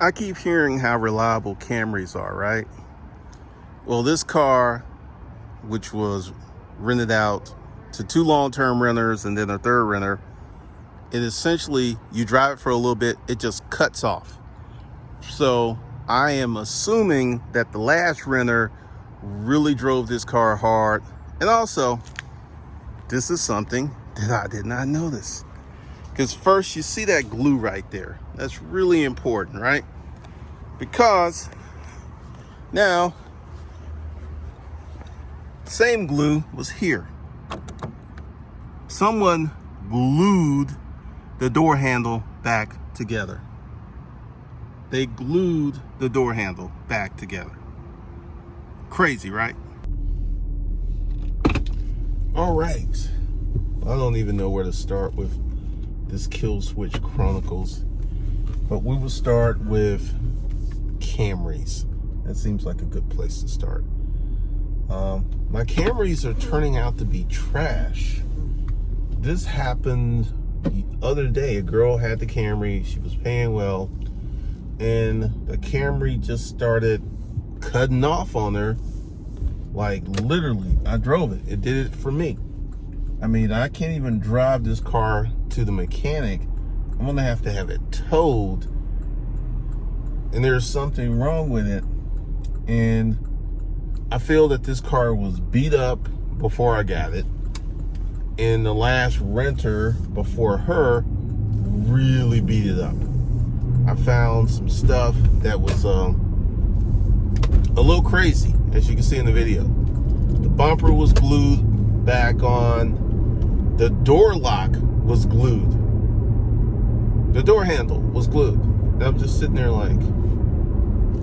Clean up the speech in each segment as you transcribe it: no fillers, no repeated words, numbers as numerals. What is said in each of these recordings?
I keep hearing how reliable Camrys are, right? Well, this car, which was rented out to 2 long-term renters and then a 3rd renter, it essentially, you drive it for a little bit, it just cuts off. So I am assuming that the last renter really drove this car hard. And also, this is something that I did not notice. Because first, you see that glue right there. That's really important, right? Because now, same glue was here. Someone glued the door handle back together. They glued the door handle back together. Crazy, right? All right. I don't even know where to start with this Killswitch Chronicles, but we will start with Camrys. That seems like a good place to start. My Camrys are turning out to be trash. This happened the other day. A girl had the Camry, she was paying well, and the Camry just started cutting off on her. Like literally, I drove it. It did it for me. I mean, I can't even drive this car to the mechanic. I'm gonna have to have it towed, and there's something wrong with it. And I feel that this car was beat up before I got it, and the last renter before her really beat it up. I found some stuff that was a little crazy, as you can see in the video. The bumper was glued back on. The door lock was glued. The door handle was glued. And I'm just sitting there like,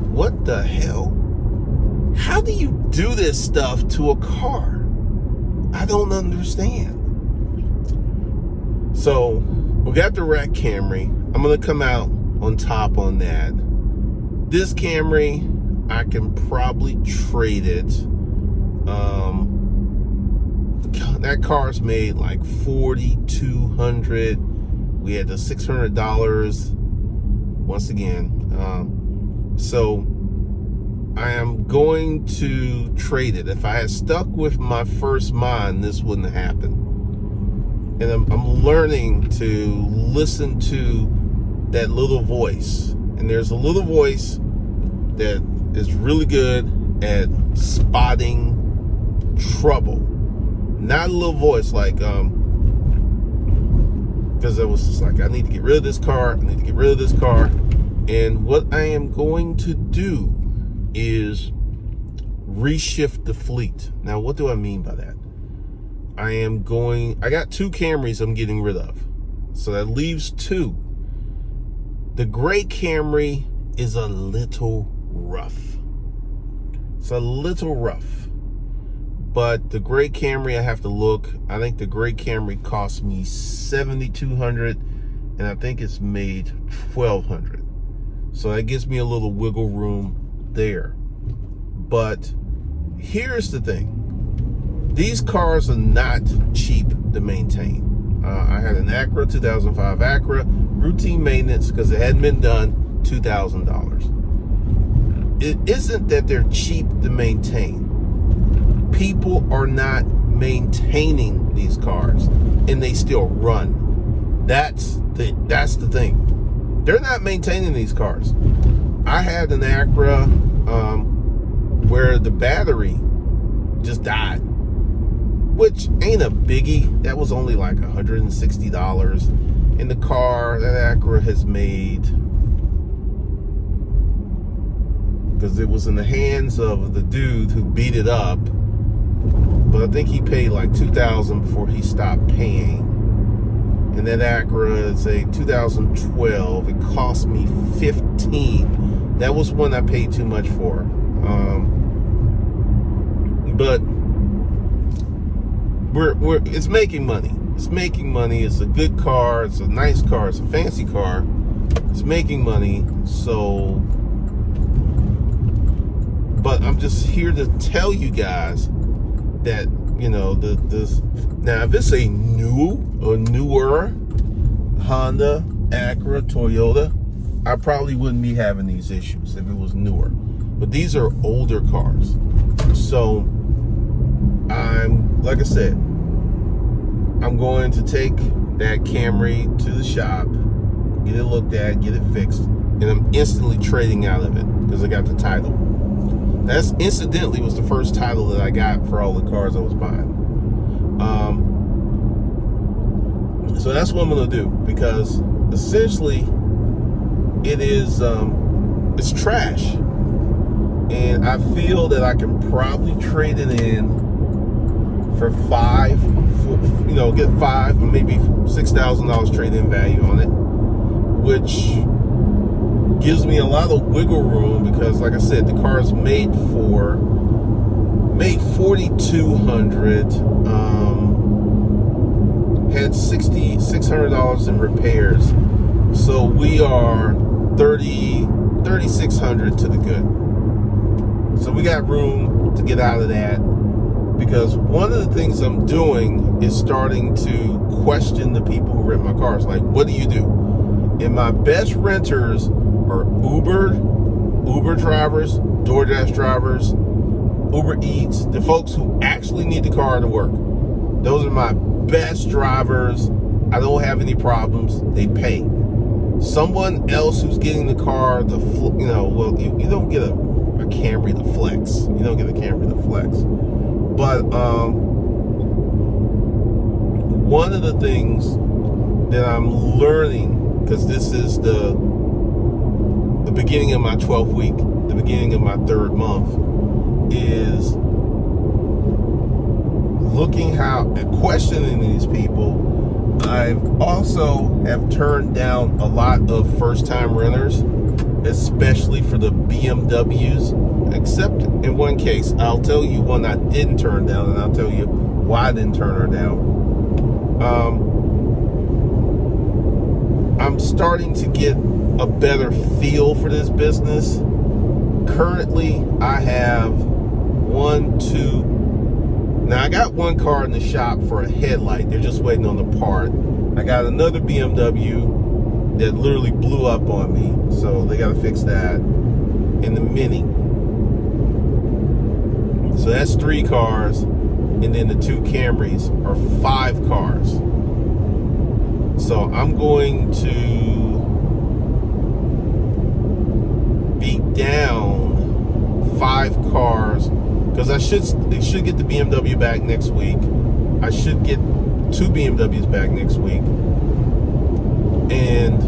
what the hell? How do you do this stuff to a car? I don't understand. So we got the wreck Camry. I'm gonna come out on top on that. This Camry, I can probably trade it. That car's made like $4,200. We had the $600 once again. So I am going to trade it. If I had stuck with my first mind, this wouldn't have happened. And I'm learning to listen to that little voice. And there's a little voice that is really good at spotting trouble. Not a little voice like, because I was just like, I need to get rid of this car. I need to get rid of this car. And what I am going to do is reshift the fleet. Now, what do I mean by that? I got 2 Camrys I'm getting rid of. So that leaves 2. The gray Camry is a little rough. It's a little rough. But the gray Camry, I have to look. I think the gray Camry cost me $7,200, and I think it's made $1,200. So that gives me a little wiggle room there. But here's the thing. These cars are not cheap to maintain. I had an Acura, 2005 Acura, routine maintenance because it hadn't been done, $2,000. It isn't that they're cheap to maintain. People are not maintaining these cars, and they still run. That's the thing. They're not maintaining these cars. I had an Acura where the battery just died, which ain't a biggie. That was only like $160. In the car that Acura has made, because it was in the hands of the dude who beat it up. But I think he paid like $2,000 before he stopped paying. And that Acura is a 2012. It cost me $15,000. That was one I paid too much for. But it's making money. It's making money. It's a good car. It's a nice car. It's a fancy car. It's making money. So, but I'm just here to tell you guys that, you know, now if it's a newer Honda, Acura, Toyota, I probably wouldn't be having these issues if it was newer. But these are older cars. So like I said, I'm going to take that Camry to the shop, get it looked at, get it fixed, and I'm instantly trading out of it because I got the title. That's incidentally was the first title that I got for all the cars I was buying. So that's what I'm gonna do, because essentially it is it's trash, and I feel that I can probably trade it in for get $5,000 or maybe $6,000 trade-in value on it, which gives me a lot of wiggle room, because like I said, the car is made $4,200, had $600 in repairs, so we are $3,600 to the good. So we got room to get out of that, because one of the things I'm doing is starting to question the people who rent my cars. Like, what do you do? And my best renters are Uber drivers, DoorDash drivers, Uber Eats, the folks who actually need the car to work. Those are my best drivers. I don't have any problems. They pay. Someone else who's getting the car, you don't get a Camry to flex. You don't get a Camry to flex. But one of the things that I'm learning, because this is the beginning of my 12th week, the beginning of my 3rd month, is questioning these people. I've also have turned down a lot of first-time renters, especially for the BMWs, except in one case. I'll tell you one I didn't turn down, and I'll tell you why I didn't turn her down. I'm starting to get a better feel for this business. Currently, I have now I got one car in the shop for a headlight. They're just waiting on the part. I got another BMW that literally blew up on me, so they got to fix that, and the Mini. So that's 3 cars, and then the 2 Camrys are 5 cars. So I'm going to be down 5 cars, because I should get the BMW back next week. I should get 2 BMWs back next week, and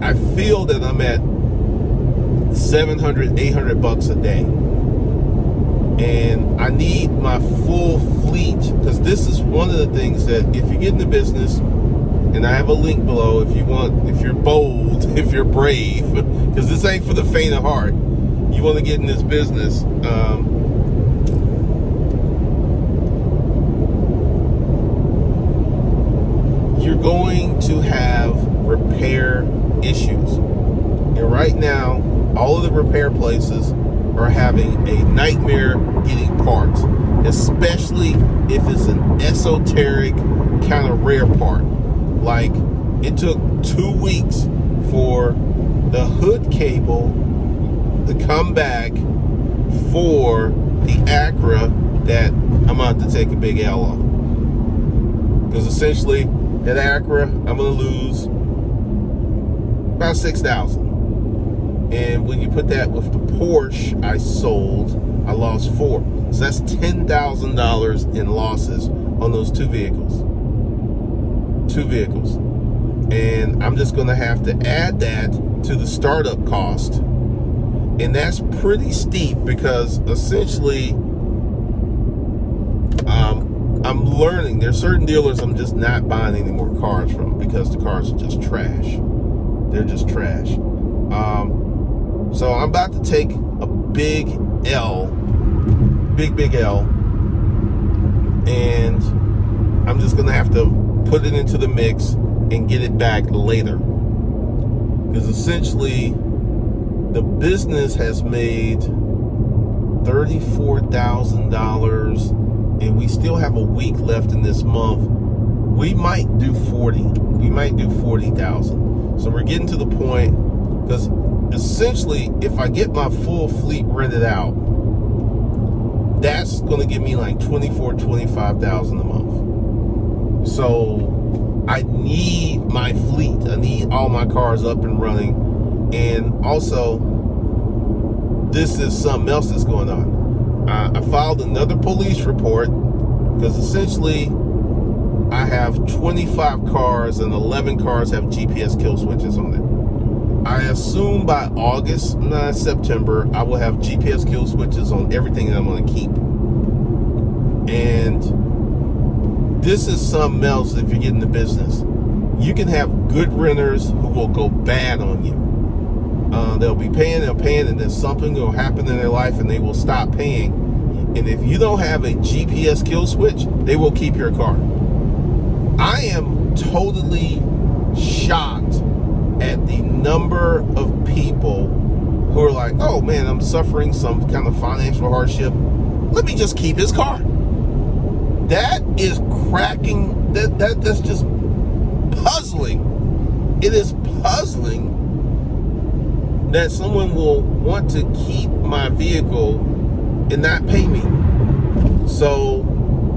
I feel that I'm at $700-800 a day, and I need my full fleet, because this is one of the things that, if you get in the business, and I have a link below if you're bold, if you're brave, because this ain't for the faint of heart. You want to get in this business, you're going to have repair issues. And right now, all of the repair places are having a nightmare getting parts, especially if it's an esoteric kind of rare part. Like, it took 2 weeks for the hood cable to come back for the Acura that I'm about to take a big L on. Because essentially, that Acura, I'm going to lose about $6,000. And when you put that with the Porsche I sold, I lost $4,000. So that's $10,000 in losses on those 2 vehicles. 2 vehicles. And I'm just going to have to add that to the startup cost. And that's pretty steep, because essentially I'm learning. There's certain dealers I'm just not buying any more cars from, because the cars are just trash. They're just trash. So I'm about to take a big L, big L, and I'm just gonna have to put it into the mix and get it back later, because essentially the business has made $34,000, and we still have a week left in this month. We might do 40. We might do 40,000. So we're getting to the point, because essentially, if I get my full fleet rented out, that's going to give me like $24,000-$25,000 a month. So I need my fleet. I need all my cars up and running. And also, this is something else that's going on. I filed another police report because essentially I have 25 cars and 11 cars have GPS kill switches on it. I assume by August, not September, I will have GPS kill switches on everything that I'm going to keep. And this is something else if you get into business. You can have good renters who will go bad on you. They'll be paying, and then something will happen in their life and they will stop paying. And if you don't have a GPS kill switch, they will keep your car. I am totally shocked at the number of people who are like, oh man, I'm suffering some kind of financial hardship. Let me just keep his car. That is cracking, that's just puzzling. It is puzzling that someone will want to keep my vehicle and not pay me. So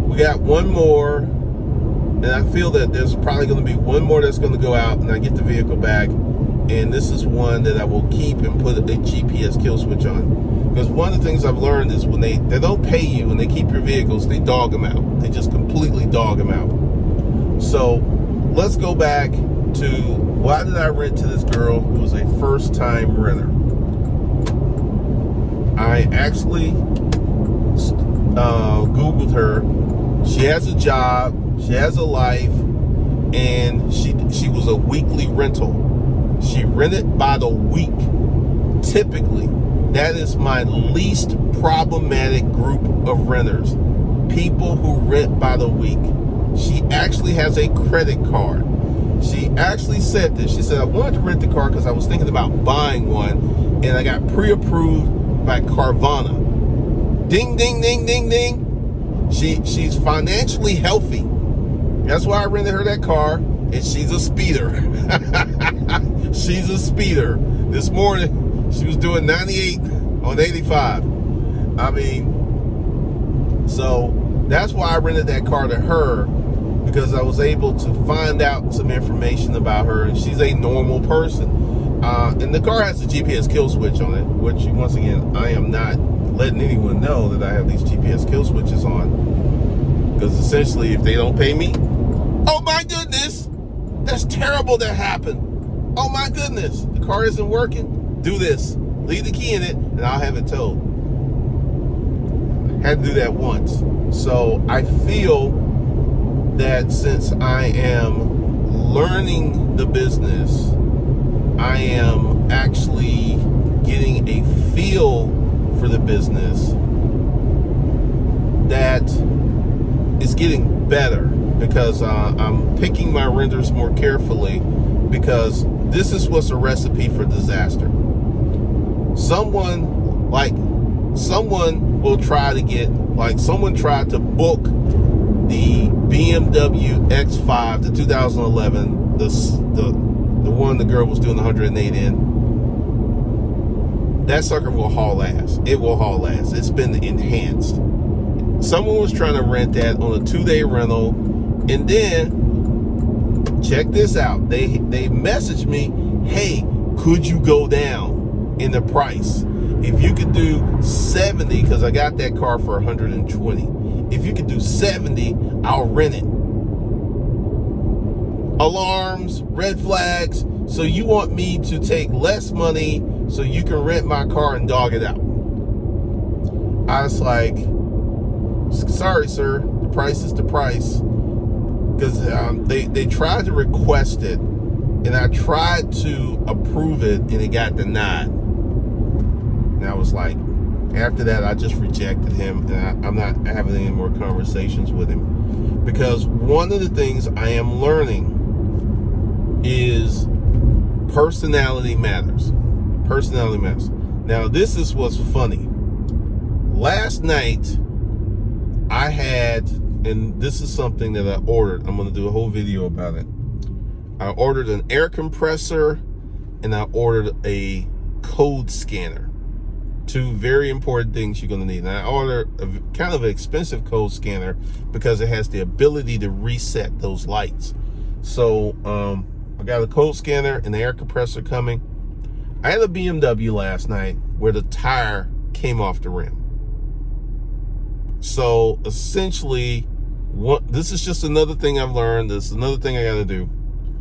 we got one more, and I feel that there's probably going to be one more that's going to go out and I get the vehicle back, and this is one that I will keep and put a GPS kill switch on. Because one of the things I've learned is when they don't pay you and they keep your vehicles, they dog them out. They just completely dog them out. So let's go back to, why did I rent to this girl who was a first-time renter? I actually Googled her. She has a job, she has a life, and she was a weekly rental. She rented by the week. Typically, that is my least problematic group of renters. People who rent by the week. She actually has a credit card. She actually said this. She said, I wanted to rent the car because I was thinking about buying one, and I got pre-approved by Carvana. Ding, ding, ding, ding, ding. She's financially healthy. That's why I rented her that car, and she's a speeder. She's a speeder. This morning, she was doing 98 on 85. I mean, so that's why I rented that car to her, because I was able to find out some information about her, and she's a normal person. And the car has a GPS kill switch on it, which, once again, I am not letting anyone know that I have these GPS kill switches on. Because essentially, if they don't pay me, oh my goodness, that's terrible that happened. Oh my goodness, the car isn't working. Do this. Leave the key in it, and I'll have it towed. Had to do that once. So I feel that since I am learning the business, I am actually getting a feel for the business that is getting better, because I'm picking my renters more carefully, because this is what's a recipe for disaster. Someone will try to get, like someone tried to book the BMW X5, the 2011, the one the girl was doing 108 in. That sucker will haul ass. It will haul ass. It's been enhanced. Someone was trying to rent that on a 2-day rental, and then check this out. They messaged me, hey, could you go down in the price? If you could do 70, because I got that car for 120. If you could do 70, I'll rent it. Alarms, red flags. So you want me to take less money so you can rent my car and dog it out? I was like, sorry, sir. The price is the price. Because they tried to request it, and I tried to approve it, and it got denied. And I was like, after that, I just rejected him, and I'm not having any more conversations with him. Because one of the things I am learning is personality matters. Personality matters. Now, this is what's funny. Last night, I had, and this is something that I ordered. I'm going to do a whole video about it. I ordered an air compressor, and I ordered a code scanner. Two very important things you're going to need. And I ordered a kind of an expensive code scanner because it has the ability to reset those lights. So I got a code scanner and the air compressor coming. I had a BMW last night where the tire came off the rim. So essentially, this is just another thing I've learned. This is another thing I got to do.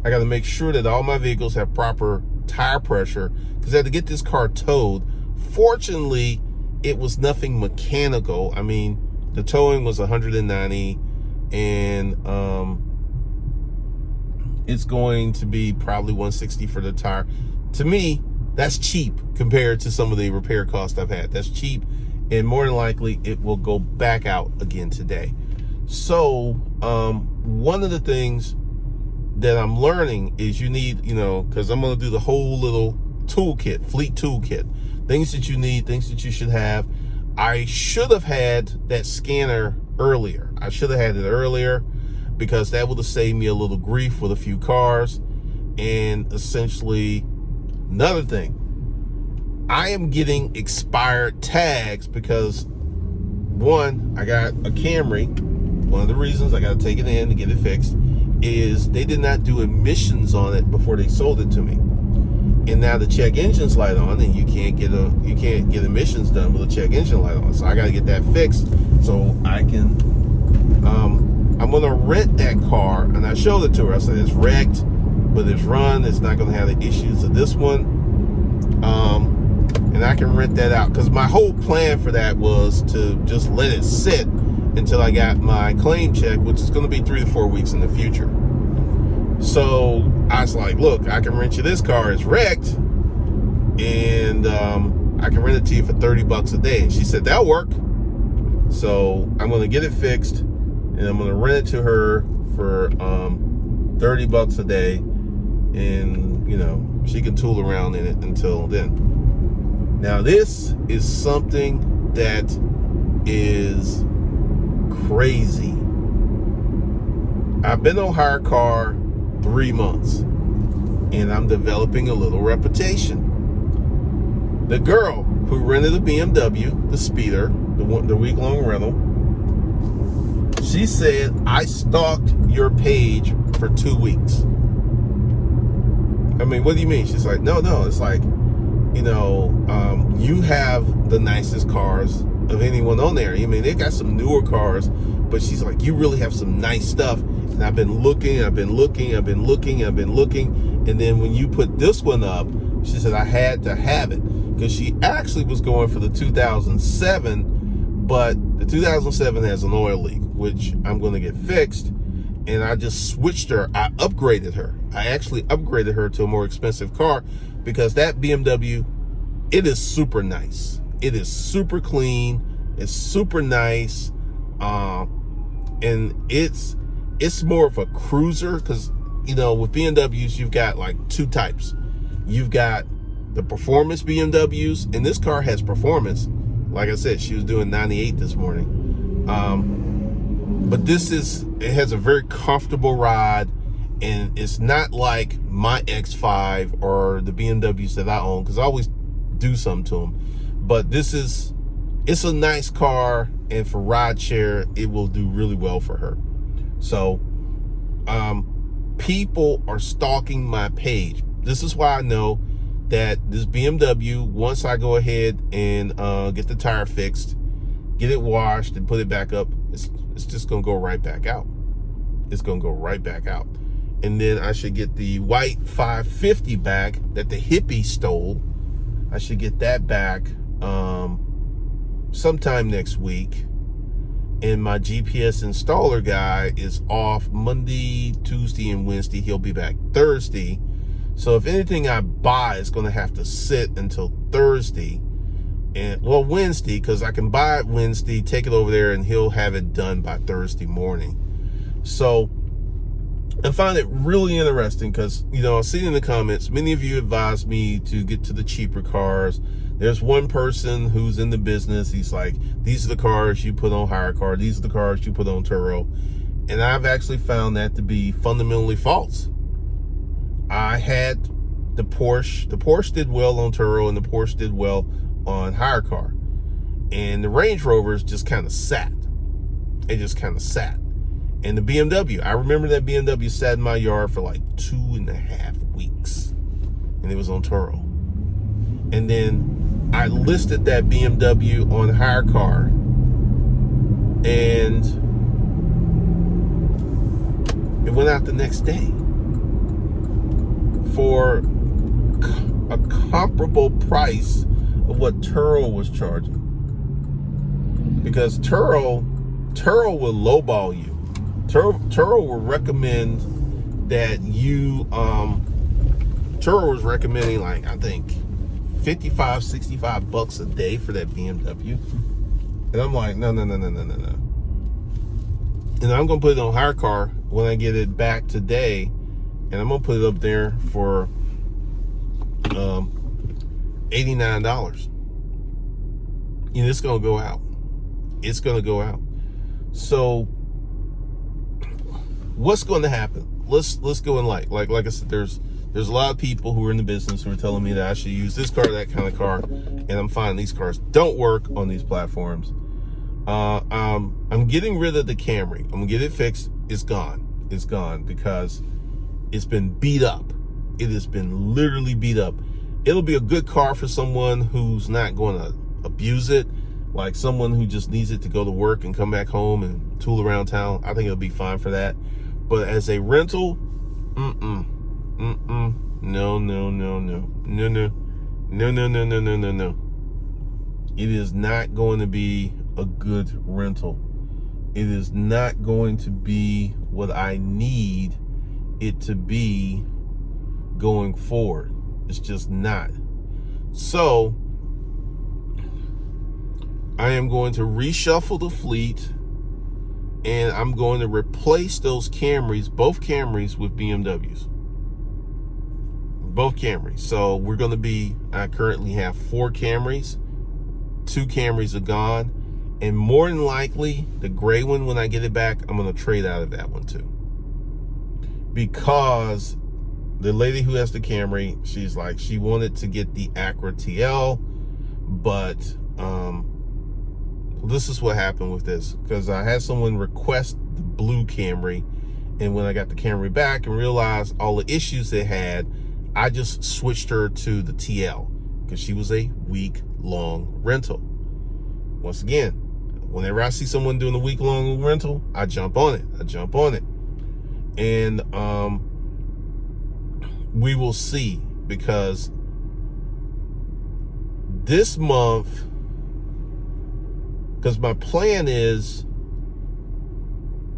I got to make sure that all my vehicles have proper tire pressure because I had to get this car towed. Fortunately, it was nothing mechanical. I mean, the towing was $190, and it's going to be probably $160 for the tire. To me, that's cheap compared to some of the repair costs I've had. That's cheap, and more than likely, it will go back out again today. So, one of the things that I'm learning is you need, because I'm going to do the whole little toolkit, fleet toolkit. Things that you need, things that you should have. I should have had that scanner earlier. I should have had it earlier because that would have saved me a little grief with a few cars. And essentially, another thing, I am getting expired tags because, one, I got a Camry. One of the reasons I got to take it in to get it fixed is they did not do emissions on it before they sold it to me. And now the check engine's light on, and you can't get emissions done with a check engine light on. So I got to get that fixed so I can. I'm gonna rent that car, and I showed it to her. I said it's wrecked, but it's run. It's not gonna have the issues of this one. And I can rent that out because my whole plan for that was to just let it sit until I got my claim check, which is going to be 3 to 4 weeks in the future. So I was like, look, I can rent you this car. It's wrecked, and I can rent it to you for $30 a day. And she said, that'll work. So I'm going to get it fixed, and I'm going to rent it to her for $30 a day. And, she can tool around in it until then. Now, this is something that is crazy. I've been on hire car 3 months, and I'm developing a little reputation. The girl who rented a BMW, the speeder, the week-long rental, she said, I stalked your page for 2 weeks. I mean, what do you mean? She's like, no, it's like, you have the nicest cars of anyone on there. I mean, they got some newer cars, but she's like, you really have some nice stuff. And I've been looking. And then when you put this one up, she said, I had to have it because she actually was going for the 2007, but the 2007 has an oil leak, which I'm going to get fixed. And I just switched her. I upgraded her. I actually upgraded her to a more expensive car because that BMW, it is super nice. It is super clean. It's super nice. And it's more of a cruiser because, with BMWs, you've got like two types. You've got the performance BMWs, and this car has performance. Like I said, she was doing 98 this morning. But it has a very comfortable ride, and it's not like my X5 or the BMWs that I own, because I always do something to them. But it's a nice car, and for ride share, it will do really well for her. So, people are stalking my page. This is why I know that this BMW, once I go ahead and get the tire fixed, get it washed, and put it back up, it's just going to go right back out. It's going to go right back out. And then I should get the white 550 back that the hippie stole. I should get that back sometime next week. And my GPS installer guy is off Monday, Tuesday, and Wednesday. He'll be back Thursday. So if anything I buy is going to have to sit until Thursday. Wednesday, because I can buy it Wednesday, take it over there, and he'll have it done by Thursday morning. So I find it really interesting because, I've seen in the comments, many of you advised me to get to the cheaper cars. There's one person who's in the business. He's like, these are the cars you put on hire car. These are the cars you put on Turo. And I've actually found that to be fundamentally false. I had the Porsche. The Porsche did well on Turo, and the Porsche did well on hire car. And the Range Rovers just kind of sat. It just kind of sat. And the BMW, I remember that BMW sat in my yard for like 2.5 weeks. And it was on Turo. And then I listed that BMW on hire car. And it went out the next day for a comparable price of what Turo was charging. Because Turo will lowball you. Turo will recommend that you, Turo was recommending like, I think, $55-$65 a day for that BMW. And I'm like, no. And I'm going to put it on hire car when I get it back today. And I'm going to put it up there for $89. And it's going to go out. It's going to go out. So what's going to happen? Let's go in like I said, there's a lot of people who are in the business who are telling me that I should use this car, that kind of car, and I'm finding these cars don't work on these platforms. I'm getting rid of the Camry. I'm gonna get it fixed. It's gone. It's gone because it's been beat up. It has been literally beat up. It'll be a good car for someone who's not going to abuse it, like someone who just needs it to go to work and come back home and tool around town. I think it'll be fine for that. But as a rental, no. It is not going to be a good rental. It is not going to be what I need it to be going forward. It's just not. So I am going to reshuffle the fleet, and I'm going to replace those Camrys, both Camrys, with BMWs. Both Camrys. So we're going to be, I currently have 4 Camrys. 2 Camrys are gone. And more than likely, the gray one, when I get it back, I'm going to trade out of that one too. Because the lady who has the Camry, she's like, she wanted to get the Acura TL, but this is what happened with this. Because I had someone request the blue Camry, and when I got the Camry back and realized all the issues it had, I just switched her to the TL because she was a week-long rental. Once again, whenever I see someone doing a week-long rental, I jump on it. And we will see, because this month, because my plan is,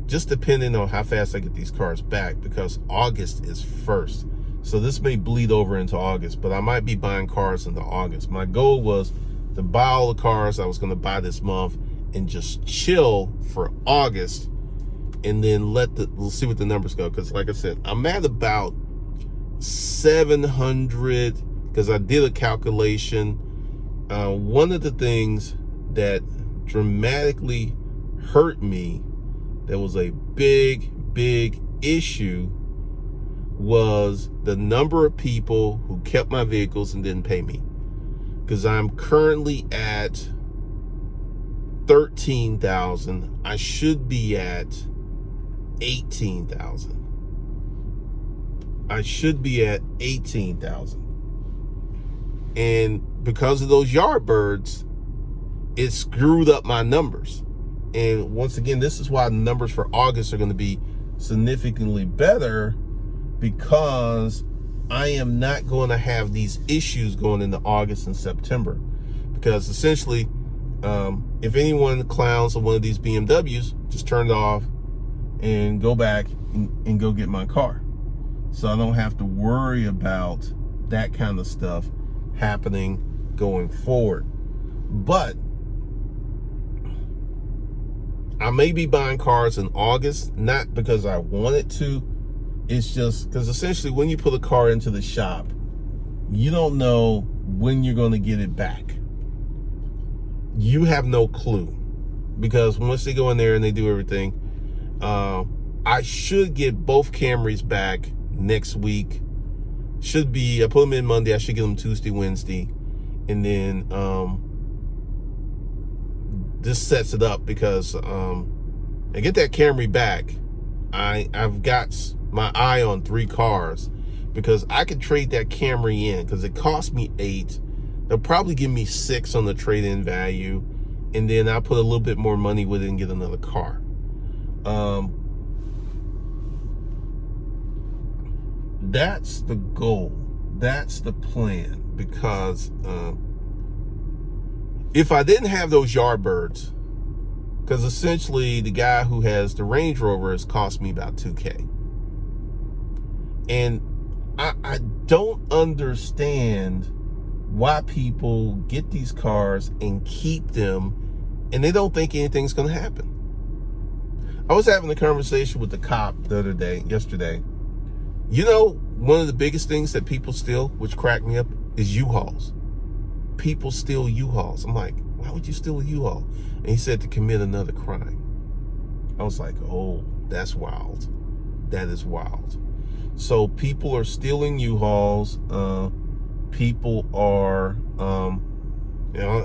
just depending on how fast I get these cars back, because August is 1st. So this may bleed over into August, but I might be buying cars into August. My goal was to buy all the cars I was going to buy this month and just chill for August, and then we'll see what the numbers go. Because like I said, I'm at about 700, because I did a calculation. One of the things that dramatically hurt me, that was a big issue, was the number of people who kept my vehicles and didn't pay me. Because I'm currently at 13,000. I should be at 18,000. I should be at 18,000. And because of those Yardbirds, it screwed up my numbers. And once again, this is why the numbers for August are going to be significantly better, because I am not going to have these issues going into August and September. Because essentially, if anyone clowns on one of these BMWs, just turn it off and go back and go get my car. So I don't have to worry about that kind of stuff happening going forward. But I may be buying cars in August, not because I wanted to. It's just because essentially when you put a car into the shop, you don't know when you're going to get it back. You have no clue, because once they go in there and they do everything, I should get both Camrys back next week. should be, I put them in Monday, I should get them Tuesday, Wednesday. And then this sets it up because I get that Camry back. I've got my eye on 3 cars because I could trade that Camry in because it cost me $8. They'll probably give me $6 on the trade-in value, and then I'll put a little bit more money with it and get another car. That's the goal. That's the plan, because if I didn't have those Yardbirds, because essentially the guy who has the Range Rover has cost me about $2K. And I don't understand why people get these cars and keep them and they don't think anything's going to happen. I was having a conversation with the cop yesterday. You know, one of the biggest things that people steal, which cracked me up, is U-Hauls. People steal U-Hauls. I'm like, why would you steal a U-Haul? And he said to commit another crime. I was like, oh, that's wild. That is wild. So people are stealing U-Hauls. People are,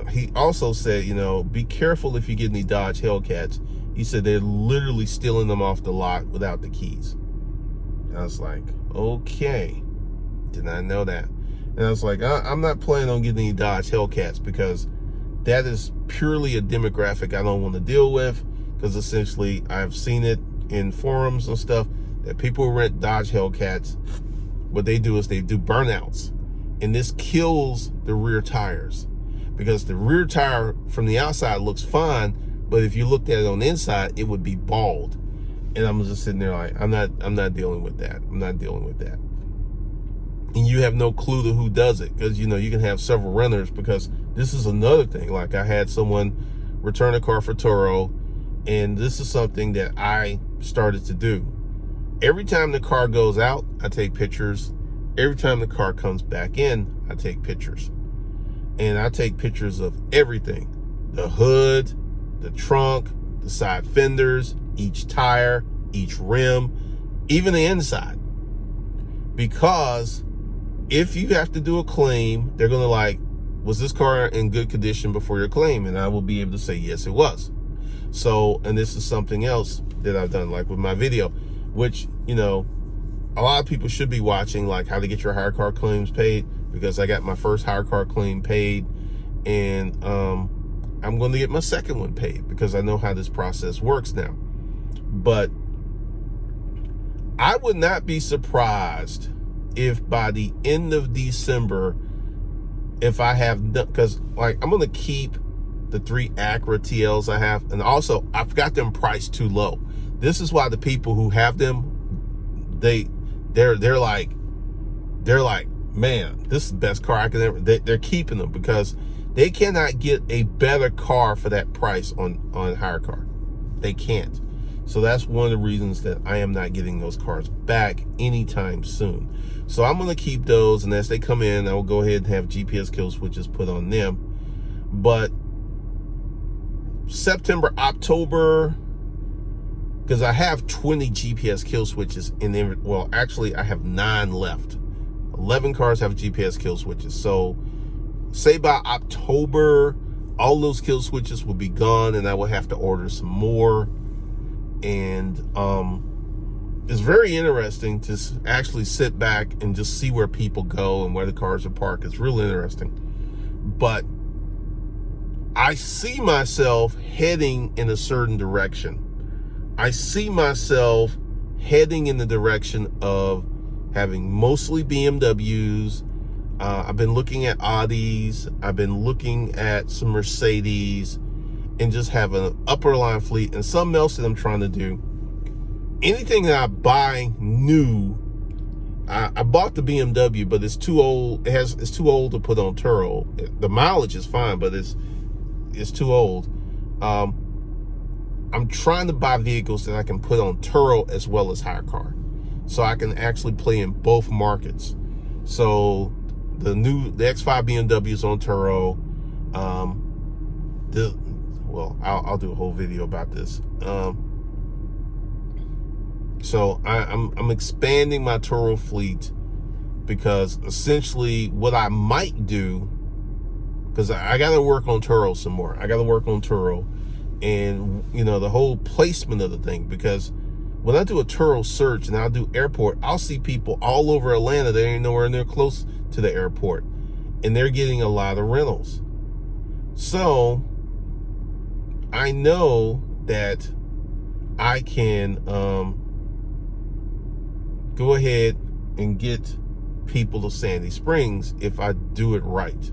he also said, be careful if you get any Dodge Hellcats. He said they're literally stealing them off the lot without the keys. I was like, okay, did not know that. And I was like, I'm not planning on getting any Dodge Hellcats because that is purely a demographic I don't want to deal with, because essentially I've seen it in forums and stuff that people who rent Dodge Hellcats, what they do is they do burnouts, and this kills the rear tires, because the rear tire from the outside looks fine, but if you looked at it on the inside, it would be bald. And I'm just sitting there like, I'm not dealing with that. I'm not dealing with that. And you have no clue to who does it, because you can have several renters, because this is another thing. Like, I had someone return a car for Turo, and this is something that I started to do. Every time the car goes out, I take pictures. Every time the car comes back in, I take pictures. And I take pictures of everything: the hood, the trunk, the side fenders, each tire, each rim, even the inside. Because if you have to do a claim, they're going to like, was this car in good condition before your claim? And I will be able to say, yes, it was. So, and this is something else that I've done, like with my video, which, a lot of people should be watching, like how to get your hire car claims paid, because I got my first hire car claim paid, and I'm going to get my second one paid because I know how this process works now. But I would not be surprised if by the end of December, if I have, because like I'm going to keep the 3 Acura TLs I have, and also I've got them priced too low. This is why the people who have them, they're like, man, this is the best car I can ever. They're keeping them because they cannot get a better car for that price on hire car. They can't. So that's one of the reasons that I am not getting those cars back anytime soon. So I'm going to keep those, and as they come in, I will go ahead and have GPS kill switches put on them. But September, October, because I have 20 GPS kill switches in there. Well, actually, I have 9 left. 11 cars have GPS kill switches. So say by October, all those kill switches will be gone, and I will have to order some more. And it's very interesting to actually sit back and just see where people go and where the cars are parked. It's really interesting. But I see myself heading in a certain direction. I see myself heading in the direction of having mostly BMWs. I've been looking at Audis. I've been looking at some Mercedes, and just have an upper line fleet, and something else that I'm trying to do. Anything that I buy new, I bought the BMW, but it's too old. It's too old to put on Turo. The mileage is fine, but it's too old. I'm trying to buy vehicles that I can put on Turo as well as hire car, so I can actually play in both markets. So the X5 BMW is on Turo. Well, I'll do a whole video about this. So I'm expanding my Turo fleet because essentially what I might do, because I got to work on Turo some more. I got to work on Turo and, you know, the whole placement of the thing, because when I do a Turo search and I'll do airport, I'll see people all over Atlanta that ain't nowhere near close to the airport, and they're getting a lot of rentals. So I know that I can go ahead and get people to Sandy Springs if I do it right.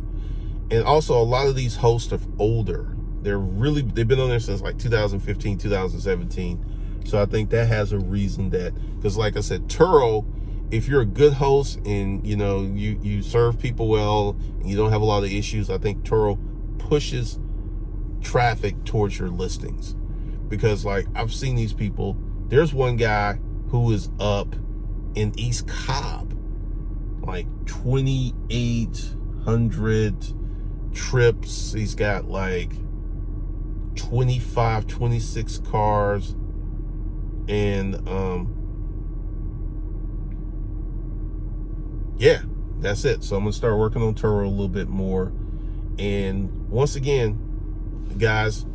And also, a lot of these hosts are older. They've been on there since like 2015, 2017. So I think that has a reason that, because like I said, Turo, if you're a good host and you know you serve people well and you don't have a lot of issues, I think Turo pushes traffic towards your listings. Because like I've seen these people, there's one guy who is up in East Cobb, like 2,800 trips. He's got like 25, 26 cars, and yeah, that's it. So I'm gonna start working on Turo a little bit more. And once again, guys,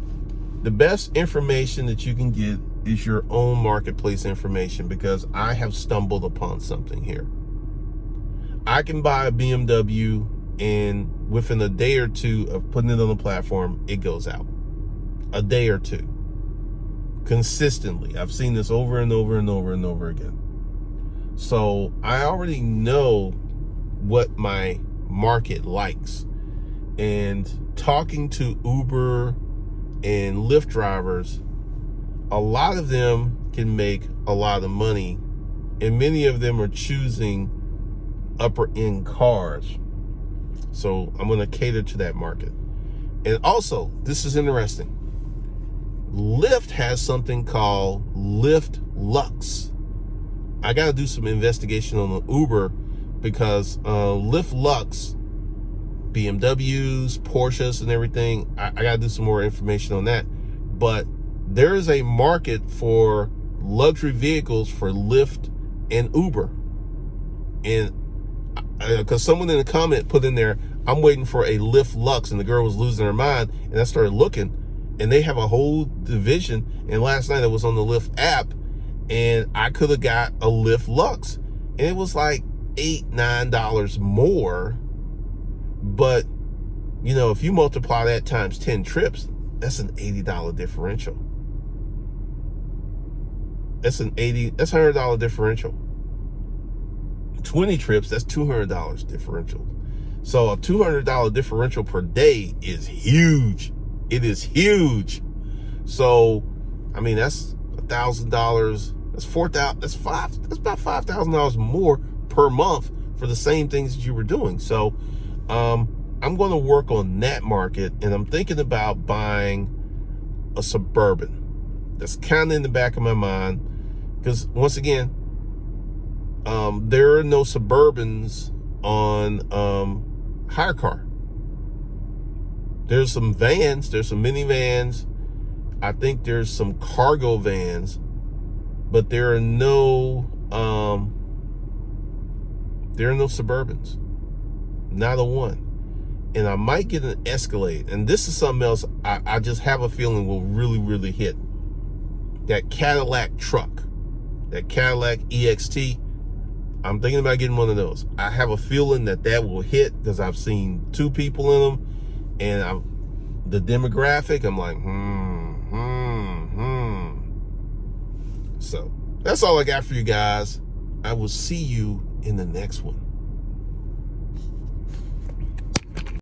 the best information that you can get is your own marketplace information, because I have stumbled upon something here. I can buy a BMW and within a day or two of putting it on the platform, it goes out. A day or two. Consistently. I've seen this over and over and over and over again. So I already know what my market likes. And talking to Uber and Lyft drivers, a lot of them can make a lot of money, and many of them are choosing upper end cars. So I'm going to cater to that market. And also, this is interesting. Lyft has something called Lyft Lux. I got to do some investigation on the Uber, because Lyft Lux, BMWs, Porsches and everything, I got to do some more information on that. But there is a market for luxury vehicles for Lyft and Uber. And because someone in the comment put in there, I'm waiting for a Lyft Lux, and the girl was losing her mind, and I started looking, and they have a whole division. And last night I was on the Lyft app, and I could have got a Lyft Lux, and it was like $8-9 more. But you know, if you multiply that times 10 trips, that's an $80 differential. That's $100 differential. 20 trips, that's $200 differential. So a $200 differential per day is huge. It is huge. So, I mean, that's $1,000. That's $4,000. That's about $5,000 more per month for the same things that you were doing. So, I'm going to work on that market, and I'm thinking about buying a Suburban. That's kind of in the back of my mind, because once again, there are no Suburbans on Hire Car. There's some vans, there's some minivans, I think there's some cargo vans, but there are no Suburbans, not a one. And I might get an Escalade, and this is something else I just have a feeling will really, really hit. That Cadillac truck, that Cadillac EXT, I'm thinking about getting one of those. I have a feeling that will hit, because I've seen two people in them, and the demographic, I'm like, So that's all I got for you guys. I will see you in the next one.